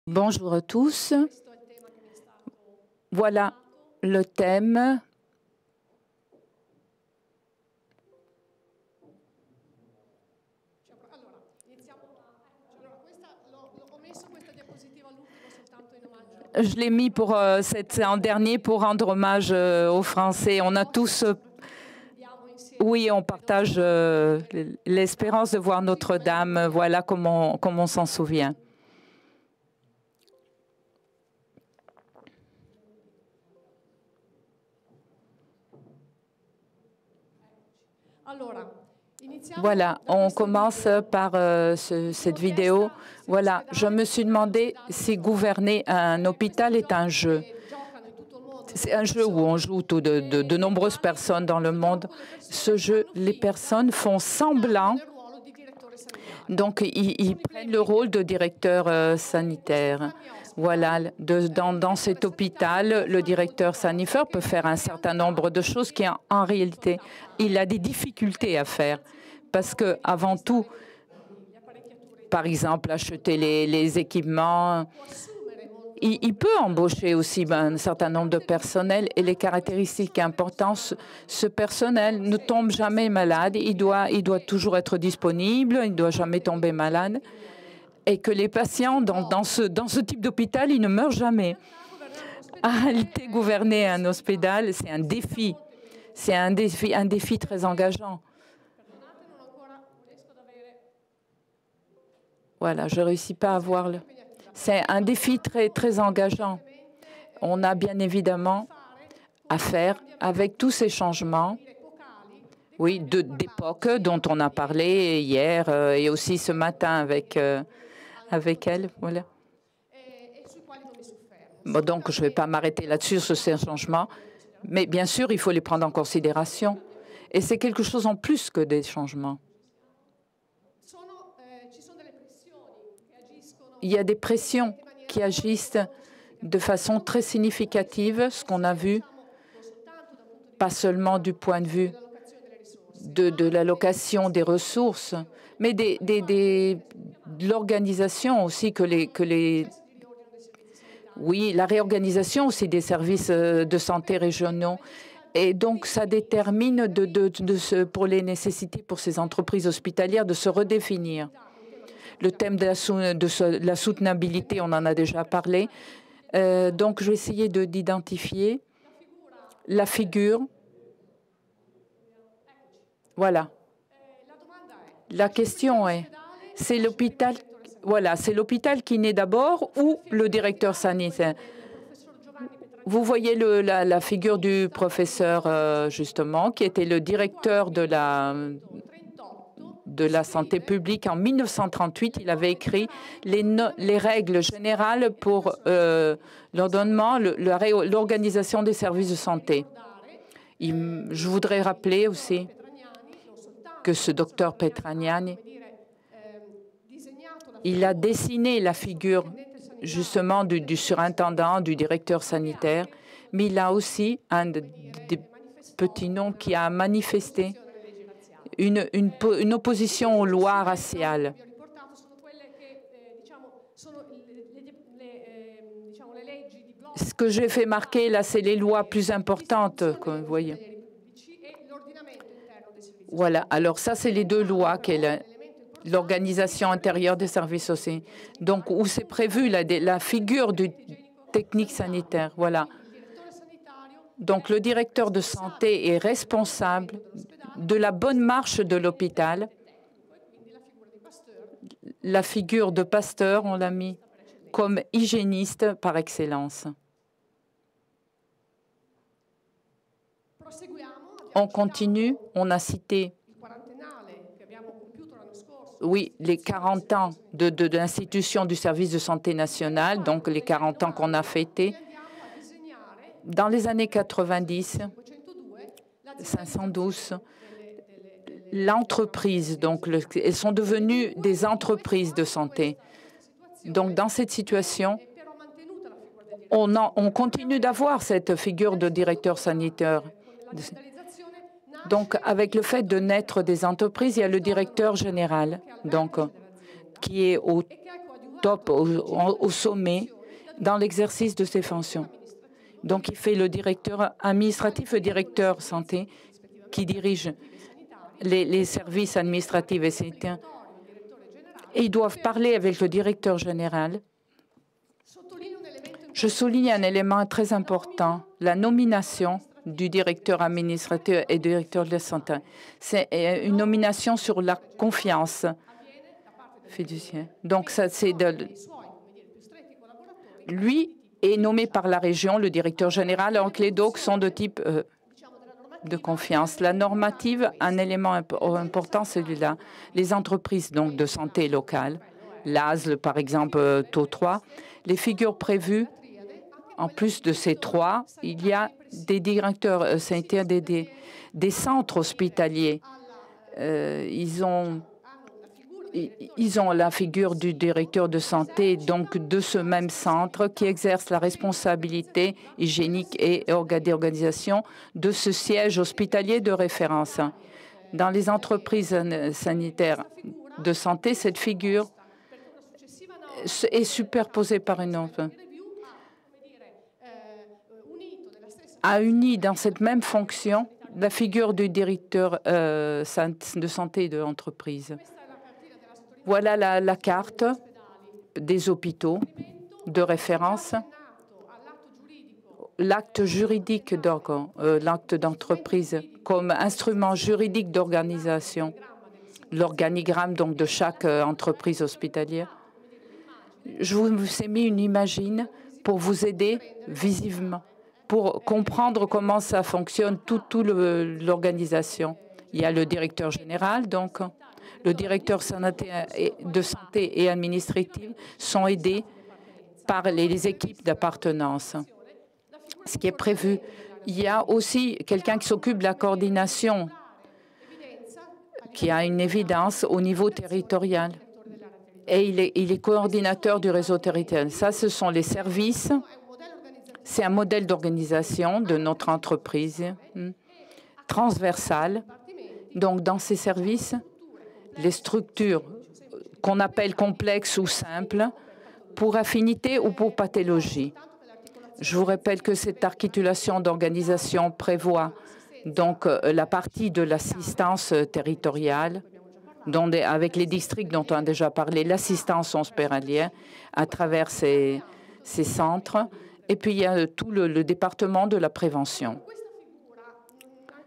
Bonjour à tous. Voilà le thème. Je l'ai mis pour en dernier pour rendre hommage aux Français. On a tous, oui, on partage l'espérance de voir Notre-Dame. Voilà comment on s'en souvient. Voilà, on commence par cette vidéo. Voilà, je me suis demandé si gouverner un hôpital est un jeu. C'est un jeu où on joue de nombreuses personnes dans le monde. Ce jeu, les personnes font semblant, donc ils prennent le rôle de directeur sanitaire. Voilà, dans cet hôpital, le directeur sanitaire peut faire un certain nombre de choses qui, en réalité, il a des difficultés à faire. Parce que, avant tout, par exemple, acheter les équipements, il peut embaucher aussi un certain nombre de personnel et les caractéristiques importantes, ce personnel ne tombe jamais malade, il doit toujours être disponible, il ne doit jamais tomber malade et que les patients dans ce type d'hôpital, ils ne meurent jamais. En réalité, gouverner un hôpital, c'est un défi. C'est un défi très engageant. Voilà, je ne réussis pas à voir le... C'est un défi très engageant. On a bien évidemment à faire avec tous ces changements, oui, d'époque dont on a parlé hier et aussi ce matin avec elle. Voilà. Bon, donc, je ne vais pas m'arrêter là-dessus, sur ces changements, mais bien sûr, il faut les prendre en considération. Et c'est quelque chose en plus que des changements. Il y a des pressions qui agissent de façon très significative, ce qu'on a vu, pas seulement du point de vue de l'allocation des ressources, mais de l'organisation aussi oui, la réorganisation aussi des services de santé régionaux. Et donc, ça détermine pour les nécessités pour ces entreprises hospitalières de se redéfinir. Le thème de la soutenabilité, on en a déjà parlé. Donc, je vais essayer d'identifier la figure. Voilà. La question est, c'est l'hôpital, voilà, c'est l'hôpital qui naît d'abord ou le directeur sanitaire? Vous voyez la figure du professeur, justement, qui était le directeur de la santé publique en 1938. Il avait écrit les règles générales pour l'ordonnement, l'organisation des services de santé. Je voudrais rappeler aussi que ce docteur Petragnani, il a dessiné la figure justement du surintendant, du directeur sanitaire, mais il a aussi un des petits noms qui a manifesté une opposition aux lois raciales. Ce que j'ai fait marquer là, c'est les lois plus importantes, comme vous voyez. Voilà, alors ça, c'est les deux lois, l'organisation intérieure des services aussi. Donc, où c'est prévu la figure du technique sanitaire. Voilà. Donc, le directeur de santé est responsable de la bonne marche de l'hôpital. La figure de Pasteur, on l'a mis comme hygiéniste par excellence. On continue, on a cité, oui, les 40 ans de l'institution du service de santé national, donc les 40 ans qu'on a fêtés. Dans les années 90, 512, l'entreprise, donc elles sont devenues des entreprises de santé. Donc dans cette situation, on continue d'avoir cette figure de directeur sanitaire. Donc, avec le fait de naître des entreprises, il y a le directeur général, donc, qui est top, au sommet, dans l'exercice de ses fonctions. Donc, il fait le directeur administratif, le directeur santé, qui dirige les services administratifs et sanitaires. Et ils doivent parler avec le directeur général. Je souligne un élément très important, la nomination du directeur administratif et du directeur de la santé. C'est une nomination sur la confiance fiduciaire. Donc, ça, c'est lui est nommé par la région, le directeur général, alors que les docs sont de type de confiance. La normative, un élément important, c'est celui-là. Les entreprises donc, de santé locale, l'ASL, par exemple, taux 3, les figures prévues, en plus de ces trois, il y a des directeurs sanitaires des centres hospitaliers. Ils ont la figure du directeur de santé, donc de ce même centre, qui exerce la responsabilité hygiénique et d'organisation de ce siège hospitalier de référence. Dans les entreprises sanitaires de santé, cette figure est superposée par une autre. A uni dans cette même fonction la figure du directeur de santé de l'entreprise. Voilà la carte des hôpitaux de référence. L'acte juridique l'acte d'entreprise comme instrument juridique d'organisation, l'organigramme donc de chaque entreprise hospitalière. Je vous ai mis une imagine pour vous aider visiblement, pour comprendre comment ça fonctionne, toute l'organisation. Il y a le directeur général, donc le directeur de santé et administrative sont aidés par les équipes d'appartenance. Ce qui est prévu, il y a aussi quelqu'un qui s'occupe de la coordination, qui a une évidence au niveau territorial. Et il est coordinateur du réseau territorial. Ça, ce sont les services. C'est un modèle d'organisation de notre entreprise transversale. Donc, dans ces services, les structures qu'on appelle complexes ou simples, pour affinité ou pour pathologie. Je vous rappelle que cette articulation d'organisation prévoit donc la partie de l'assistance territoriale, avec les districts dont on a déjà parlé, l'assistance hospitalière à travers ces centres, et puis il y a tout le département de la prévention.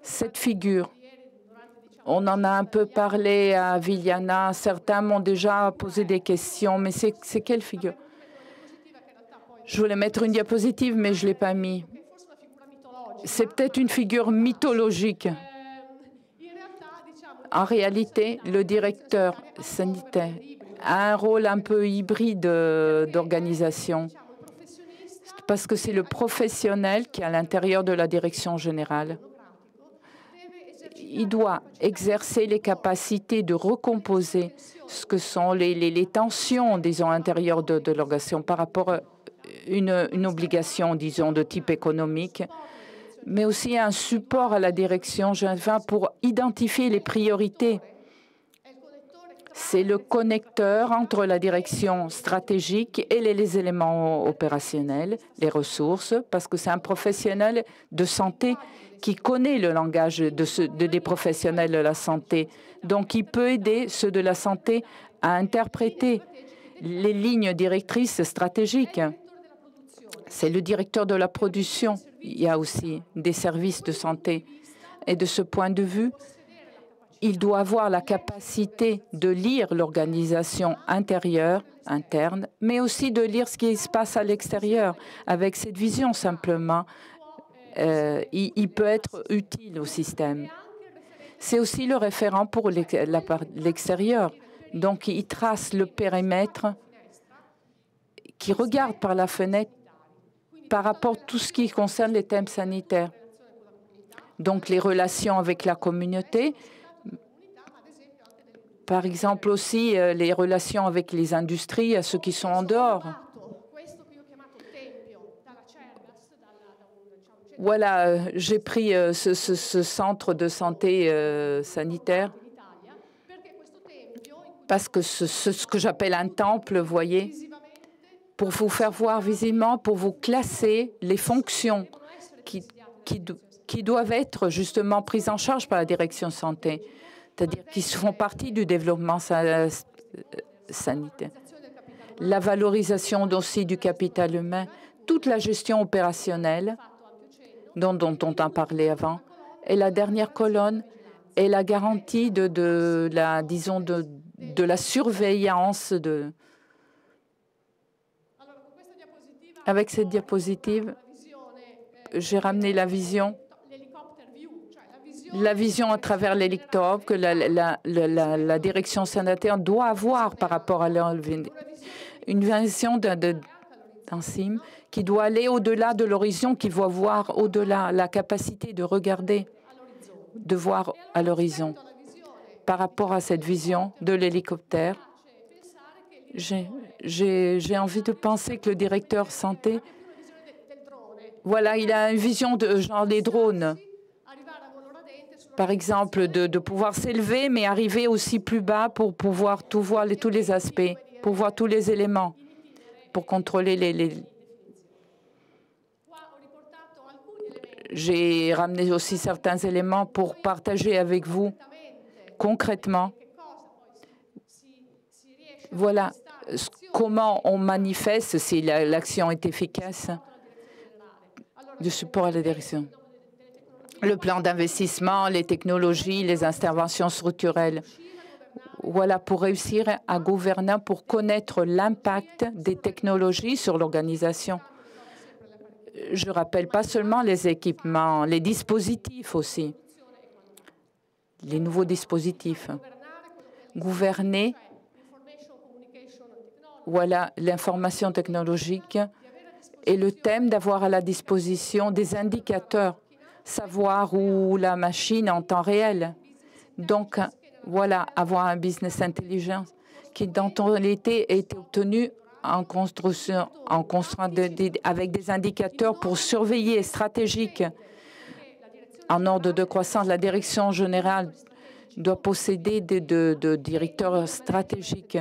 Cette figure, on en a un peu parlé à Vigliana, certains m'ont déjà posé des questions, mais c'est quelle figure? Je voulais mettre une diapositive, mais je ne l'ai pas mis. C'est peut-être une figure mythologique. En réalité, le directeur sanitaire a un rôle un peu hybride d'organisation, parce que c'est le professionnel qui est à l'intérieur de la direction générale. Il doit exercer les capacités de recomposer ce que sont les tensions, disons, intérieures de l'organisation par rapport à une obligation, disons, de type économique, mais aussi un support à la direction générale pour identifier les priorités. C'est le connecteur entre la direction stratégique et les éléments opérationnels, les ressources, parce que c'est un professionnel de santé qui connaît le langage des professionnels de la santé. Donc, il peut aider ceux de la santé à interpréter les lignes directrices stratégiques. C'est le directeur de la production. Il y a aussi des services de santé. Et de ce point de vue, il doit avoir la capacité de lire l'organisation interne, mais aussi de lire ce qui se passe à l'extérieur. Avec cette vision, simplement, il peut être utile au système. C'est aussi le référent pour l'extérieur. Donc, il trace le périmètre qui regarde par la fenêtre par rapport à tout ce qui concerne les thèmes sanitaires. Donc, les relations avec la communauté, par exemple aussi les relations avec les industries, à ceux qui sont en dehors. Voilà, j'ai pris ce centre de santé sanitaire parce que ce que j'appelle un temple, vous voyez, pour vous faire voir visiblement, pour vous classer les fonctions qui doivent être justement prises en charge par la direction santé, c'est-à-dire qui font partie du développement sanitaire. La valorisation aussi du capital humain, toute la gestion opérationnelle dont on a parlé avant. Et la dernière colonne est la garantie de la surveillance. Avec cette diapositive, j'ai ramené la vision à travers l'hélicoptère que la direction sanitaire doit avoir par rapport à une vision d'un CIM qui doit aller au-delà de l'horizon, qui doit voir au-delà, la capacité de regarder, de voir à l'horizon. Par rapport à cette vision de l'hélicoptère, j'ai envie de penser que le directeur santé, voilà, il a une vision de genre des drones. Par exemple, de pouvoir s'élever, mais arriver aussi plus bas pour pouvoir tout voir, tous les aspects, pour voir tous les éléments, pour contrôler les... J'ai ramené aussi certains éléments pour partager avec vous concrètement. Voilà comment on manifeste si l'action est efficace du support à la direction. Le plan d'investissement, les technologies, les interventions structurelles. Voilà, pour réussir à gouverner, pour connaître l'impact des technologies sur l'organisation. Je rappelle pas seulement les équipements, les dispositifs aussi, les nouveaux dispositifs. Gouverner, voilà, l'information technologique et le thème d'avoir à la disposition des indicateurs, savoir où la machine en temps réel. Donc, voilà, avoir un business intelligence qui, dans réalité, a été obtenu en construction, avec des indicateurs pour surveiller stratégiques. En ordre de croissance, la direction générale doit posséder de directeurs stratégiques,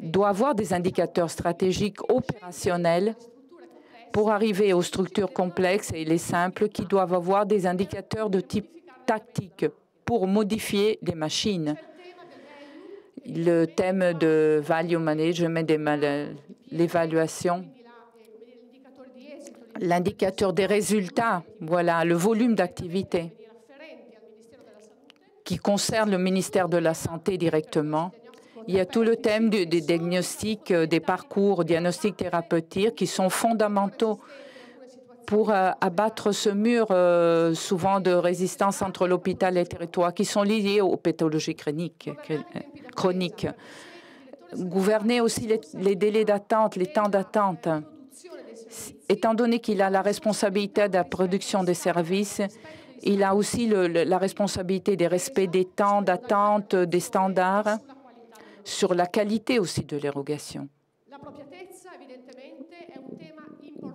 doit avoir des indicateurs stratégiques opérationnels pour arriver aux structures complexes et les simples qui doivent avoir des indicateurs de type tactique pour modifier les machines. Le thème de value management, l'évaluation, l'indicateur des résultats, voilà, le volume d'activité qui concerne le ministère de la Santé directement. Il y a tout le thème des diagnostics, des parcours diagnostiques thérapeutiques qui sont fondamentaux pour abattre ce mur souvent de résistance entre l'hôpital et le territoire qui sont liés aux pathologies chroniques. Gouverner aussi les délais d'attente, les temps d'attente. Étant donné qu'il a la responsabilité de la production des services, il a aussi la responsabilité des respects des temps d'attente, des standards, sur la qualité aussi de l'érogation.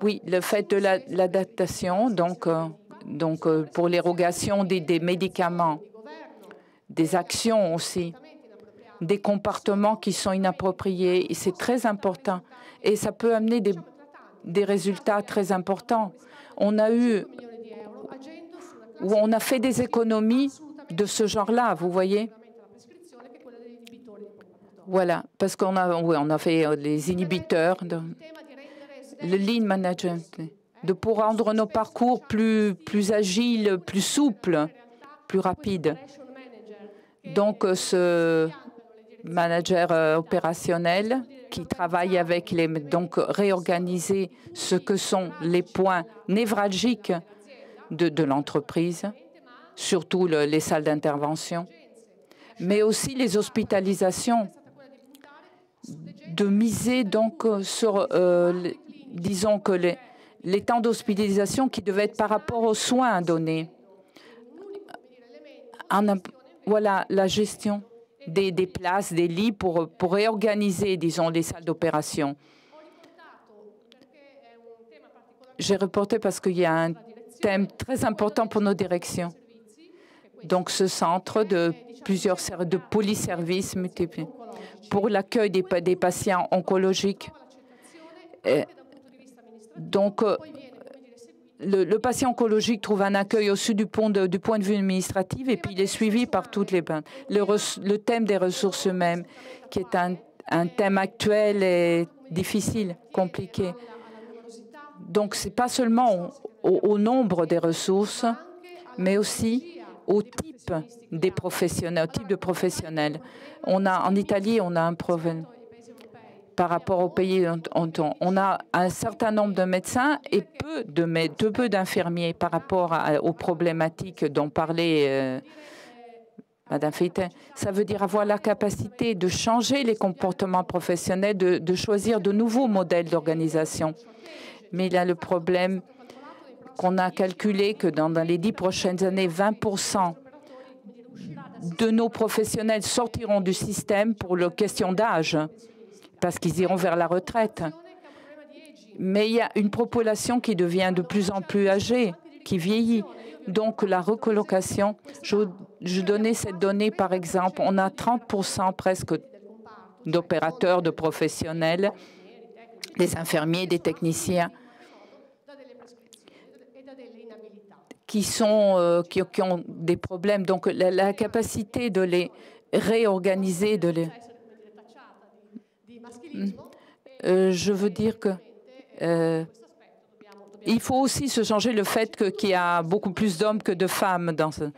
Oui, le fait de l'adaptation, donc pour l'érogation des médicaments, des actions aussi, des comportements qui sont inappropriés, c'est très important et ça peut amener des résultats très importants. On a fait des économies de ce genre-là, vous voyez. Voilà, parce qu'on a fait les inhibiteurs, le lean management, pour rendre nos parcours plus agiles, plus souples, plus rapides. Donc, ce manager opérationnel qui travaille avec donc réorganiser ce que sont les points névralgiques de l'entreprise, surtout les salles d'intervention, mais aussi les hospitalisations, de miser donc sur, disons que les temps d'hospitalisation qui devaient être par rapport aux soins donnés. Voilà, la gestion des places, des lits pour réorganiser, disons, les salles d'opération. J'ai reporté parce qu'il y a un thème très important pour nos directions. Donc, ce centre de plusieurs de polyservices multiples pour l'accueil des patients oncologiques. Donc, le patient oncologique trouve un accueil au-dessus du point de vue administratif et puis il est suivi par toutes les bandes. Le thème des ressources humaines, qui est un thème actuel et difficile, compliqué. Donc, ce n'est pas seulement au nombre des ressources, mais aussi au type des professionnels, au type de professionnels. En Italie, on a un problème par rapport aux pays. On a un certain nombre de médecins et peu d'infirmiers par rapport aux problématiques dont parlait Madame Feiten. Ça veut dire avoir la capacité de changer les comportements professionnels, de choisir de nouveaux modèles d'organisation. Mais il y a le problème qu'on a calculé que dans les 10 prochaines années, 20% de nos professionnels sortiront du système pour la question d'âge, parce qu'ils iront vers la retraite. Mais il y a une population qui devient de plus en plus âgée, qui vieillit. Donc la recolocation, je donnais cette donnée par exemple, on a 30% presque d'opérateurs, de professionnels, des infirmiers, des techniciens, qui ont des problèmes. Donc, la capacité de les réorganiser, je veux dire que il faut aussi se changer le fait qu'il y a beaucoup plus d'hommes que de femmes dans ce.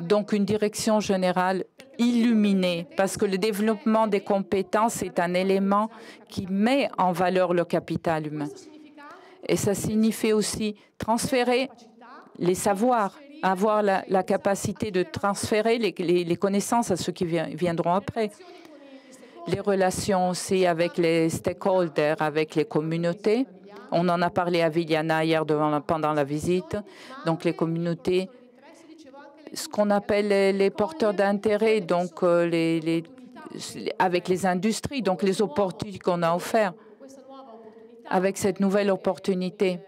Donc, une direction générale illuminée, parce que le développement des compétences est un élément qui met en valeur le capital humain. Et ça signifie aussi transférer les savoirs, avoir la capacité de transférer les connaissances à ceux qui viendront après. Les relations aussi avec les stakeholders, avec les communautés. On en a parlé à Viljana hier pendant la visite. Donc les communautés, ce qu'on appelle les porteurs d'intérêt, donc avec les industries, donc les opportunités qu'on a offertes. Avec cette nouvelle opportunité,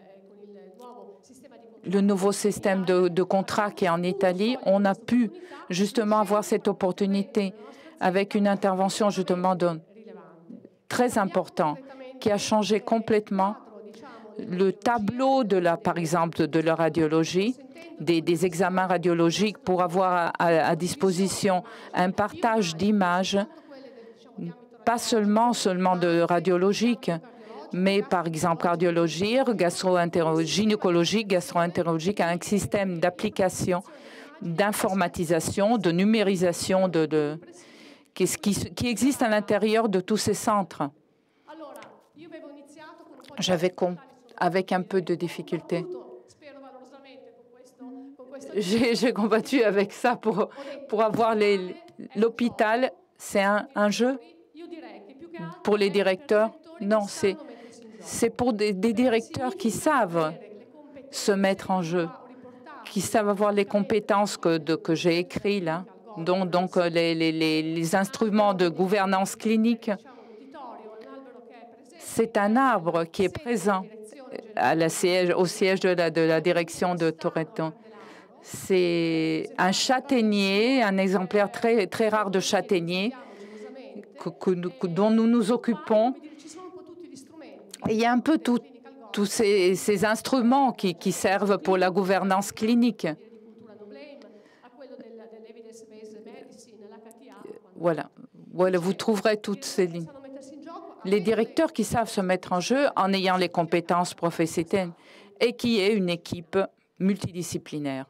le nouveau système de contrat qui est en Italie, on a pu justement avoir cette opportunité avec une intervention justement très importante qui a changé complètement le tableau par exemple, de la radiologie, des examens radiologiques pour avoir à disposition un partage d'images, pas seulement de radiologique, mais par exemple cardiologie, gynécologique, gastro-entérologique, un système d'application, d'informatisation, de numérisation qui existe à l'intérieur de tous ces centres. J'avais avec un peu de difficulté. J'ai combattu avec ça pour avoir l'hôpital. C'est un jeu pour les directeurs. Non, c'est pour des directeurs qui savent se mettre en jeu, qui savent avoir les compétences que j'ai écrites là, donc les instruments de gouvernance clinique. C'est un arbre qui est présent au siège de la direction de Toretto. C'est un châtaignier, un exemplaire très, très rare de châtaignier dont nous nous occupons. Et il y a un peu tous ces instruments qui servent pour la gouvernance clinique. Voilà, vous trouverez toutes ces lignes. Les directeurs qui savent se mettre en jeu en ayant les compétences professionnelles et qui est une équipe multidisciplinaire.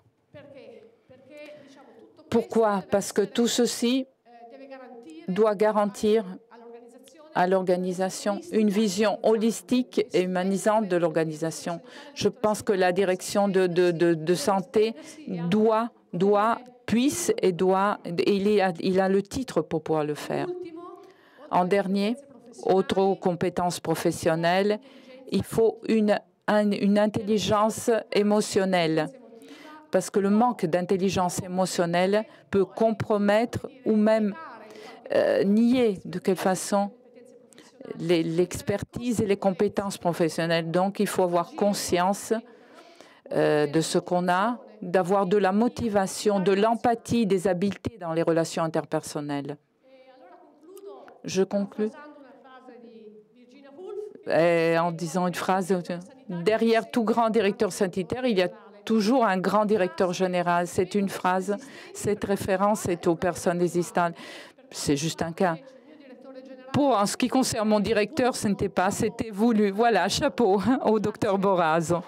Pourquoi? Parce que tout ceci doit garantir à l'organisation une vision holistique et humanisante de l'organisation. Je pense que la direction de santé puisse et il a le titre pour pouvoir le faire. En dernier, autre compétence professionnelle, il faut une intelligence émotionnelle, parce que le manque d'intelligence émotionnelle peut compromettre ou même nier de quelle façon l'expertise et les compétences professionnelles. Donc, il faut avoir conscience de ce qu'on a, d'avoir de la motivation, de l'empathie, des habiletés dans les relations interpersonnelles. Je conclus en disant une phrase. Derrière tout grand directeur sanitaire, il y a toujours un grand directeur général. C'est une phrase. Cette référence est aux personnes existantes. C'est juste un cas. En ce qui concerne mon directeur, ce n'était pas, c'était voulu. Voilà, chapeau au docteur Boraz.